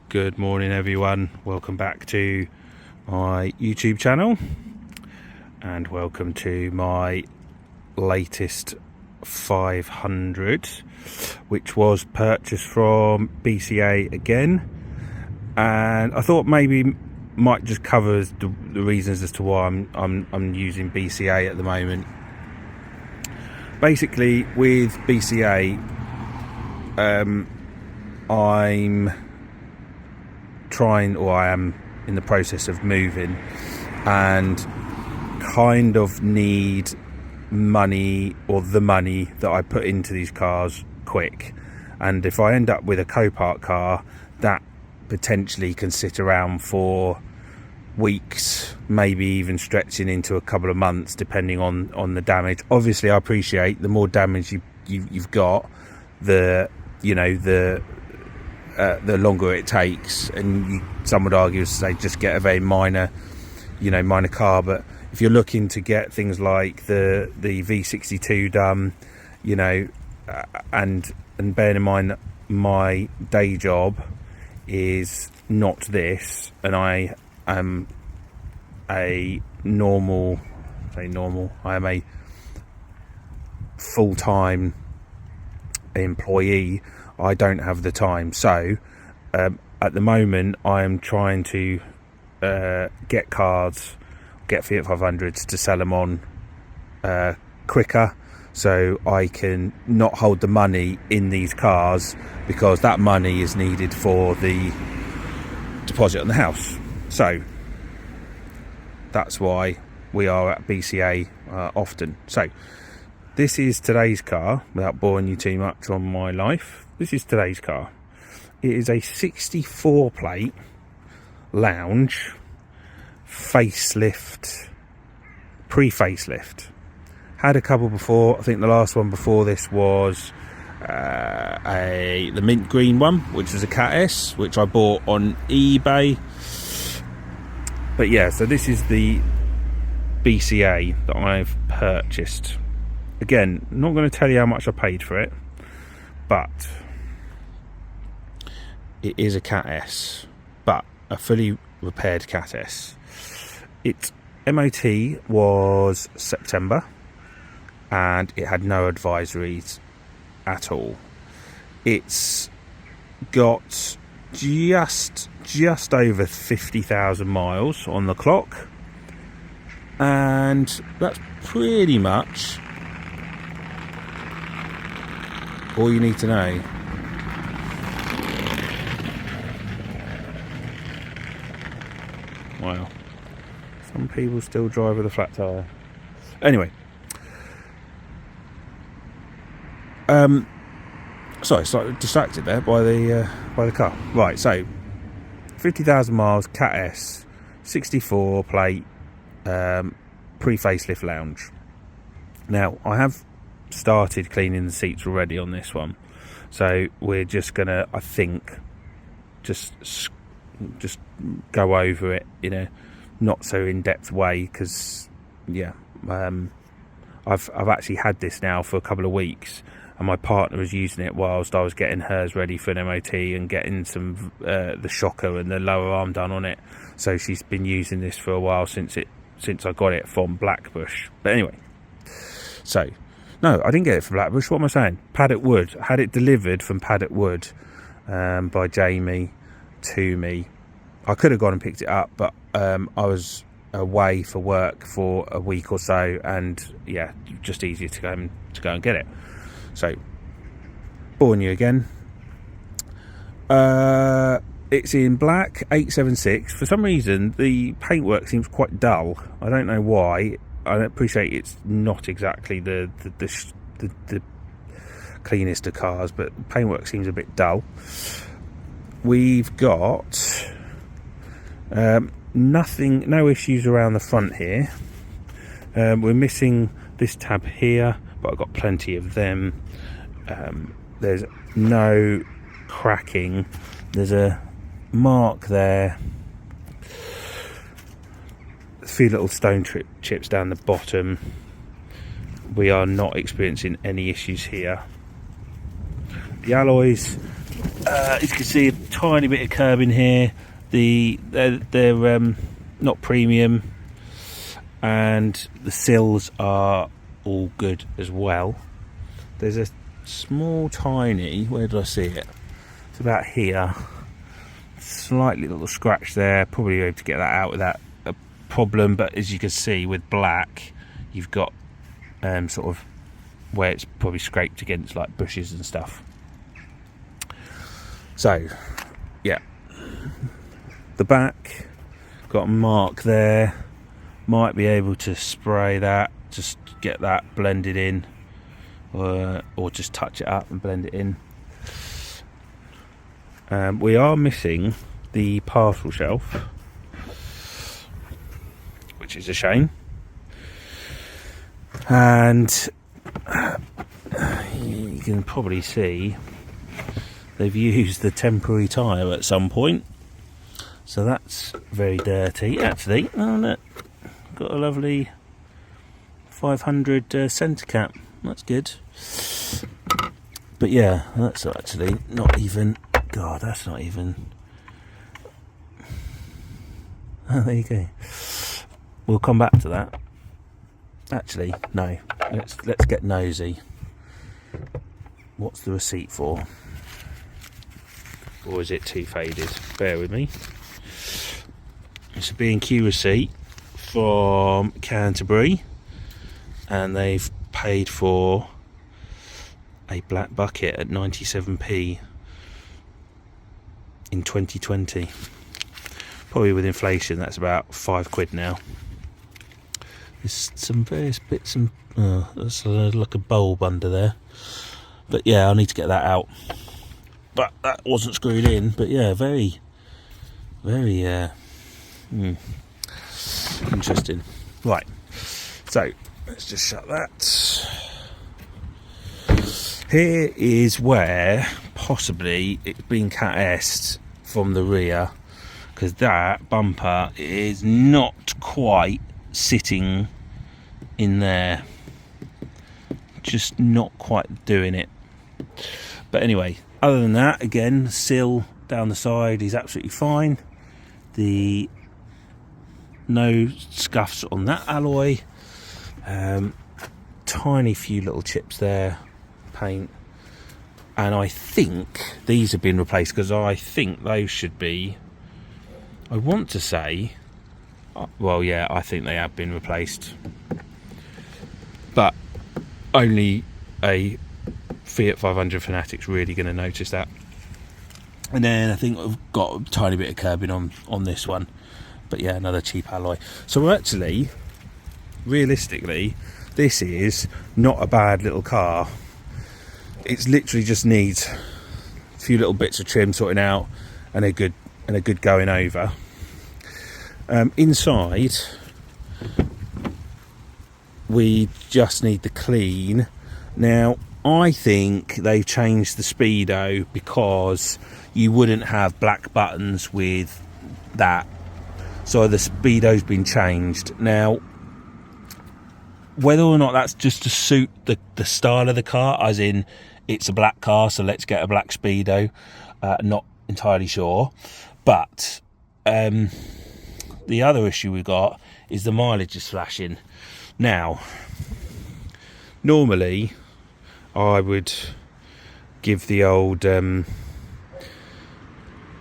Good morning everyone, welcome back to my YouTube channel and welcome to my latest 500, which was purchased from BCA again. And I thought maybe might just cover the reasons as to why I'm using BCA at the moment. Basically with BCA, I am in the process of moving and kind of need money, or the money that I put into these cars, quick. And if I end up with a co-park car, that potentially can sit around for weeks, maybe even stretching into a couple of months depending on the damage. Obviously I appreciate the more damage you've got, the longer it takes, and some would argue say just get a very minor car. But if you're looking to get things like the V62 done, and bearing in mind that my day job is not this, and I am I am a full-time employee, I don't have the time. So at the moment I am trying to get Fiat 500s to sell them on quicker, so I can not hold the money in these cars, because that money is needed for the deposit on the house. So that's why we are at BCA often. So this is today's car, without boring you too much on my life. This is today's car. It is a 64 plate lounge facelift, pre-facelift. Had a couple before. I think the last one before this was the mint green one, which was a Cat S, which I bought on eBay. But yeah, so this is the BCA that I've purchased. Again, not going to tell you how much I paid for it, but it is a Cat S, but a fully repaired Cat S. Its MOT was September, and it had no advisories at all. It's got just over 50,000 miles on the clock, and that's pretty much all you need to know. Wow, some people still drive with a flat tyre. Anyway, sorry, slightly distracted there by the car. Right, so 50,000 miles, Cat S, 64 plate, pre-facelift lounge. Now I have started cleaning the seats already on this one, so we're just gonna, I think, just go over it in a not so in-depth way, because I've actually had this now for a couple of weeks, and my partner was using it whilst I was getting hers ready for an MOT and getting some the shocker and the lower arm done on it. So she's been using this for a while since I got it from Blackbush. But anyway, so no, I didn't get it from Blackbush. What am I saying? Paddock Wood. I had it delivered from Paddock Wood by Jamie to me. I could have gone and picked it up, but I was away for work for a week or so, and yeah, just easier to go and get it. So, boring you again. It's in black 876. For some reason, the paintwork seems quite dull. I don't know why. I appreciate it's not exactly the cleanest of cars, but paintwork seems a bit dull. We've got no issues around the front here. We're missing this tab here, but I've got plenty of them. There's no cracking. There's a mark there, a few little stone chips down the bottom. We are not experiencing any issues here. The alloys As you can see, a tiny bit of curb in here. They're not premium, and the sills are all good as well. There's a small tiny, where did I see it? It's about here. Slightly little scratch there. Probably able to get that out without a problem, but as you can see with black, you've got sort of where it's probably scraped against like bushes and stuff. So yeah, the back got a mark there. Might be able to spray that, just get that blended in, or just touch it up and blend it in. We are missing the parcel shelf, which is a shame. And you can probably see they've used the temporary tyre at some point, so that's very dirty. Actually, oh look, got a lovely 500 centre cap. That's good. But yeah, that's actually not even. God, that's not even. Oh, there you go. We'll come back to that. Actually, no. Let's get nosy. What's the receipt for? Or is it too faded? Bear with me. It's a B&Q receipt from Canterbury, and they've paid for a black bucket at 97p in 2020. Probably with inflation, that's about £5 now. There's some various bits and there's like a bulb under there, but yeah, I need to get that out. But that wasn't screwed in. But yeah, very interesting. Right, so let's just shut that. Here is where possibly it's been cat S'd from the rear, because that bumper is not quite sitting in there, just not quite doing it. But anyway, other than that, again, sill down the side is absolutely fine. The no scuffs on that alloy. Tiny few little chips there, paint. And I think these have been replaced, because I think those should be, I want to say, well, yeah, I think they have been replaced. But only a Fiat 500 fanatic's really going to notice that. And then I think I've got a tiny bit of curbing on this one. But yeah, another cheap alloy. So actually, realistically, this is not a bad little car. It's literally just needs a few little bits of trim sorting out and a good going over. Inside, we just need the clean. Now, I think they've changed the speedo because you wouldn't have black buttons with that. So the speedo's been changed. Now, whether or not that's just to suit the style of the car, as in it's a black car, so let's get a black speedo, not entirely sure. But the other issue we got is the mileage is flashing. Now, normally I would give the old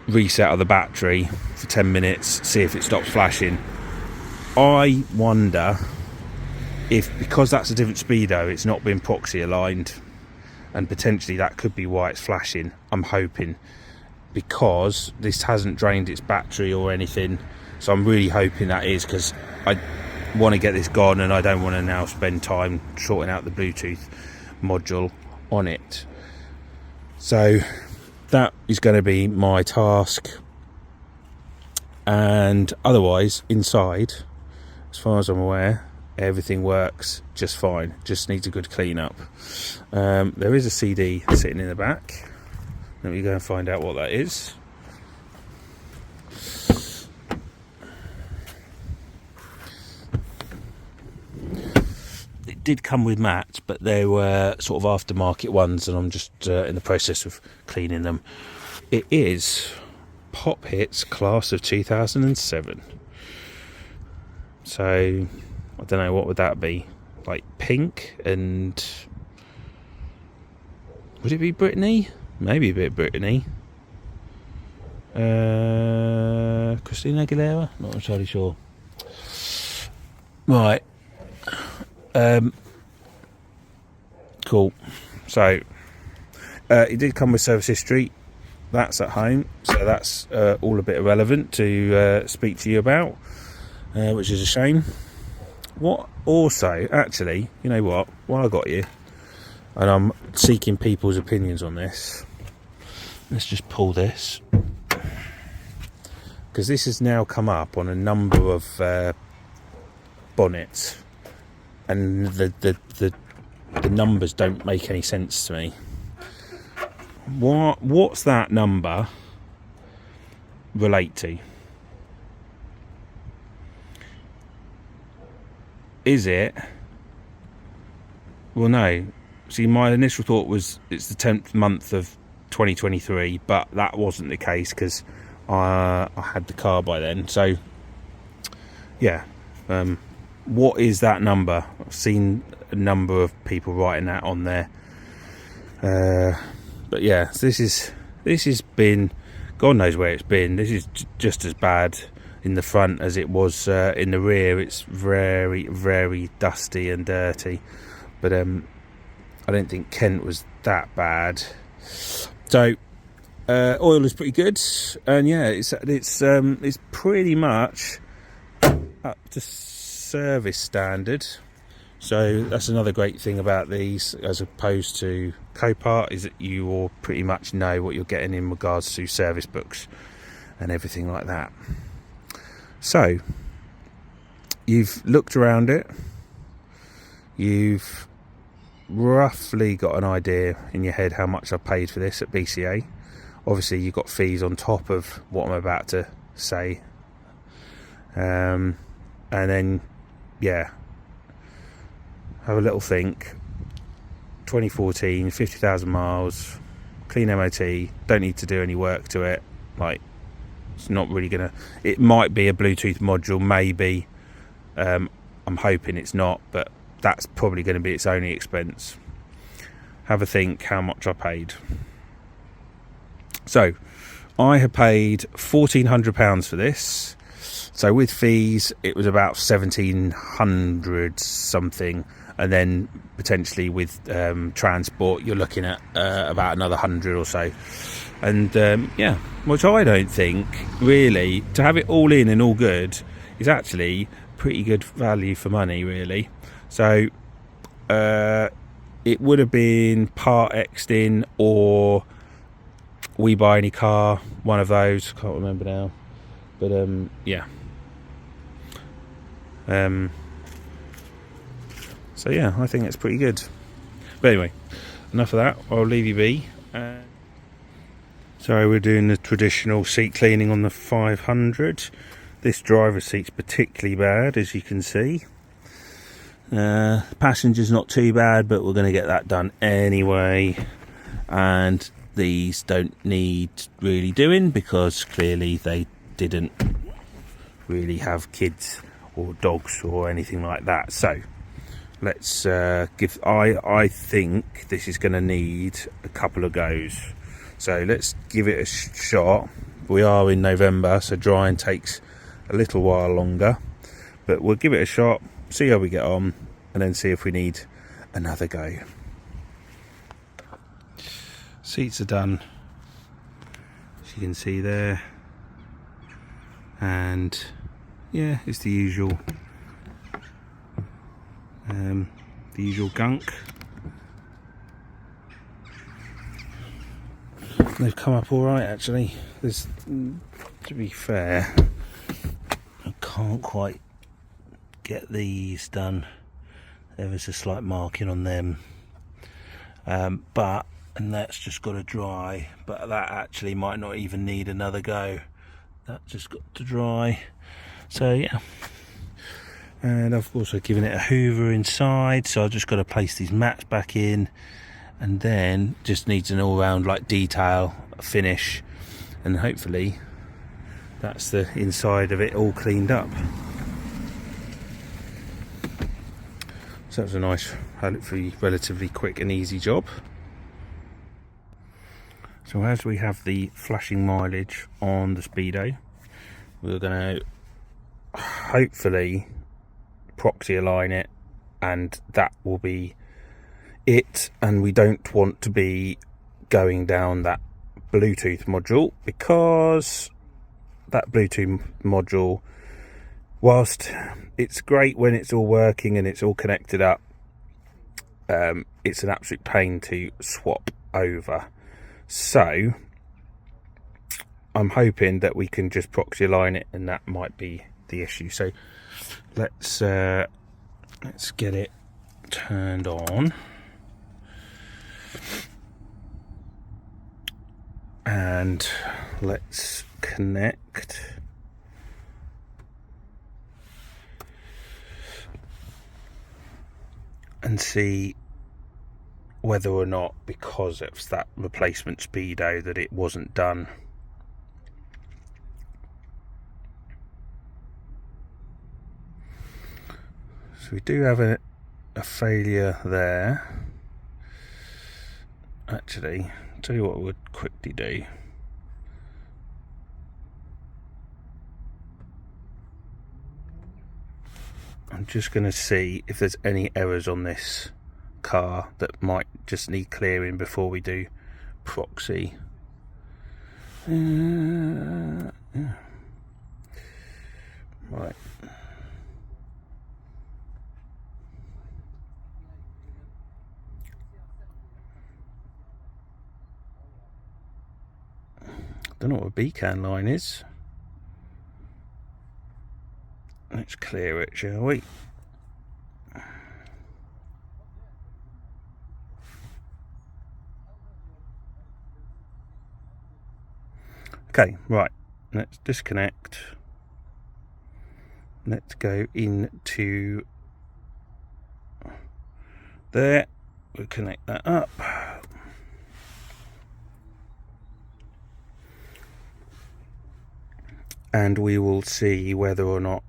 reset of the battery for 10 minutes, see if it stops flashing. I wonder if, because that's a different speedo, it's not been proxy aligned, and potentially that could be why it's flashing. I'm hoping, because this hasn't drained its battery or anything, so I'm really hoping that is, because I want to get this gone and I don't want to now spend time sorting out the Bluetooth module on it. So that is going to be my task. And otherwise, inside, as far as I'm aware, everything works just fine. Just needs a good clean up. There is a CD sitting in the back. Let me go and find out what that is. It did come with mats, but they were sort of aftermarket ones, and I'm just in the process of cleaning them. It is Pop Hits class of 2007. So I don't know, what would that be? Like pink, and would it be Britney? Maybe a bit Britney. Christina Aguilera? Not entirely sure. Right. Cool. So it did come with service history. That's at home, so that's all a bit irrelevant to speak to you about, which is a shame. What also, actually, you know what, while I got you, and I'm seeking people's opinions on this, let's just pull this, because this has now come up on a number of bonnets, and the numbers don't make any sense to me. What's that number relate to? Is it? Well, no. See, my initial thought was it's the 10th month of 2023, but that wasn't the case because I had the car by then. So, yeah. What is that number? I've seen a number of people writing that on there. But yeah, so this has been, God knows where it's been. This is just as bad in the front as it was in the rear. It's very, very dusty and dirty. But I don't think Kent was that bad. So oil is pretty good, and yeah, it's pretty much up to service standard. So that's another great thing about these, as opposed to Copart, is that you all pretty much know what you're getting in regards to service books and everything like that. So you've looked around it, you've roughly got an idea in your head how much I paid for this at BCA. Obviously you've got fees on top of what I'm about to say, and then yeah, have a little think. 2014, 50,000 miles, clean MOT, don't need to do any work to it. Like, it's not really gonna, it might be a Bluetooth module, maybe. I'm hoping it's not, but that's probably going to be its only expense. Have a think how much I paid. So I have paid £1,400 for this. So with fees, it was about 1,700 something, and then potentially with transport, you're looking at about another 100 or so. And yeah, which I don't think really, to have it all in and all good, is actually pretty good value for money, really. So it would have been part X'd in, or We Buy Any Car, one of those, can't remember now. But yeah. So yeah, I think it's pretty good. But anyway, enough of that. I'll leave you be. So we're doing the traditional seat cleaning on the 500. This driver's seat's particularly bad, as you can see. Passenger's not too bad, but we're going to get that done anyway. And these don't need really doing, because clearly they didn't really have kids or dogs or anything like that. So let's give, I think this is going to need a couple of goes. So let's give it a shot. We are in November, so drying takes a little while longer, but we'll give it a shot, see how we get on, and then see if we need another go. Seats are done, as you can see there, and yeah, it's the usual gunk. They've come up all right, actually. There's, to be fair, I can't quite get these done. There is a slight marking on them, and that's just got to dry. But that actually might not even need another go. That just got to dry. So yeah. And I've also given it a hoover inside, so I've just got to place these mats back in, and then just needs an all-round like detail finish, and hopefully that's the inside of it all cleaned up. So that was a nice, hopefully relatively quick and easy job. So as we have the flashing mileage on the Speedo, we're going to hopefully proxy align it, and that will be it. And we don't want to be going down that Bluetooth module, because that Bluetooth module, whilst it's great when it's all working and it's all connected up, it's an absolute pain to swap over. So I'm hoping that we can just proxy align it, and that might be the issue. So let's get it turned on, and let's connect. And see whether or not, because it's that replacement Speedo, that it wasn't done. So we do have a failure there. Actually, I'll tell you what I would quickly do. I'm just going to see if there's any errors on this car that might just need clearing before we do proxy. Yeah. Right. Don't know what a beacon line is. Let's clear it, shall we? Okay, right. Let's disconnect. Let's go into there. We'll connect that up. And we will see whether or not.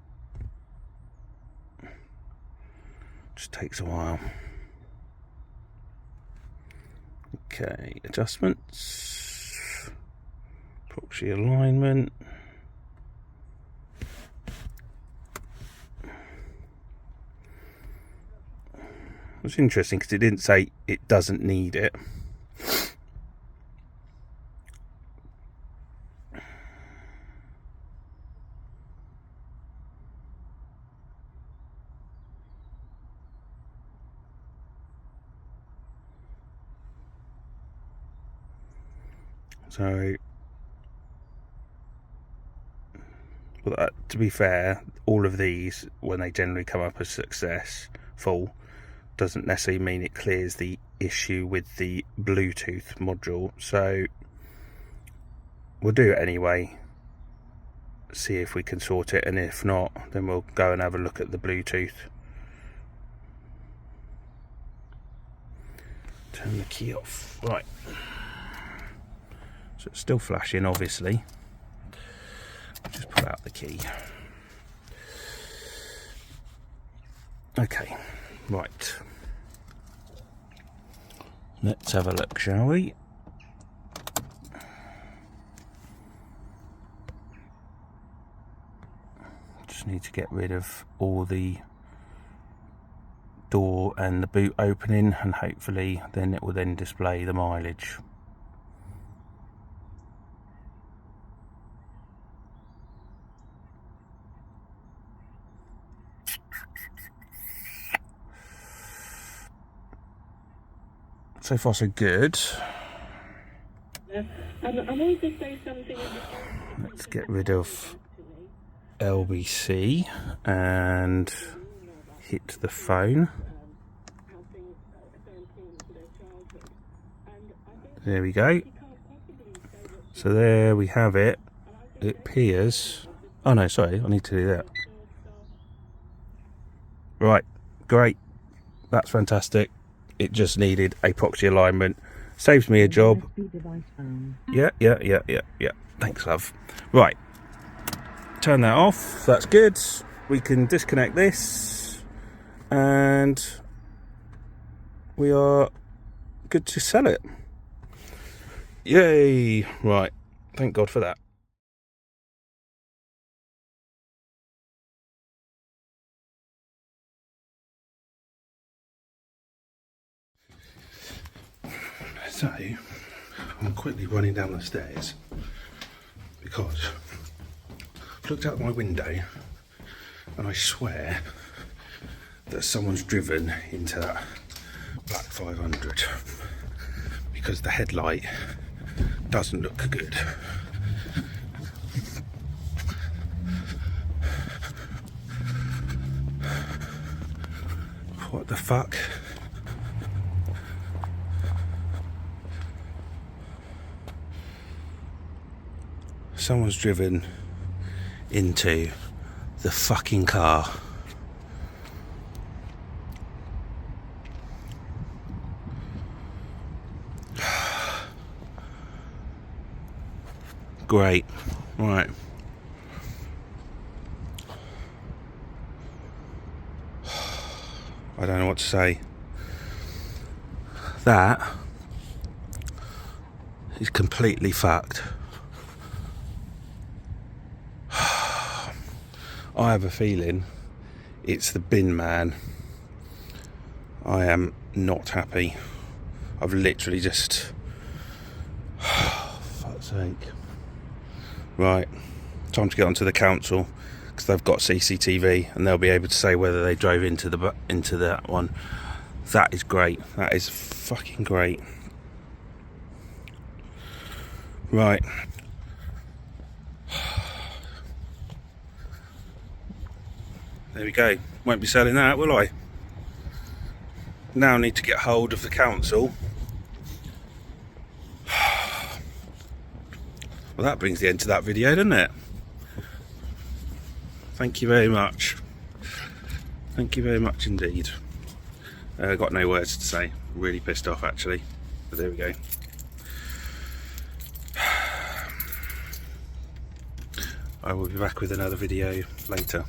Just takes a while. Okay, adjustments, proxy alignment. It's interesting because it didn't say it doesn't need it. So, well, to be fair, all of these, when they generally come up as successful, doesn't necessarily mean it clears the issue with the Bluetooth module. So we'll do it anyway, see if we can sort it, and if not, then we'll go and have a look at the Bluetooth. Turn the key off. Right. So it's still flashing, obviously. Just pull out the key. Okay, right. Let's have a look, shall we? Just need to get rid of all the door and the boot opening, and hopefully then it will then display the mileage. So far so good. Let's get rid of LBC and hit the phone. There we go. So there we have it. It appears... Oh no, sorry, I need to do that. Right, great. That's fantastic. It just needed a proxy alignment, Saves me a job. Yeah. Thanks, love. Right. Turn that off. That's good. We can disconnect this. And we are good to sell it. Yay. Right. Thank God for that. So, I'm quickly running down the stairs because I've looked out my window and I swear that someone's driven into that black 500 because the headlight doesn't look good. What the fuck? Someone's driven into the fucking car. Great. Right. I don't know what to say. That is completely fucked. I have a feeling it's the bin man. I am not happy. I've literally just... fuck's sake. Right, time to get onto the council because they've got CCTV and they'll be able to say whether they drove into that one. That is great. That is fucking great. Right. There we go. Won't be selling that, will I? Now need to get hold of the council. Well, that brings the end to that video, doesn't it? Thank you very much. Thank you very much indeed. Got no words to say. Really pissed off, actually. But there we go. I will be back with another video later.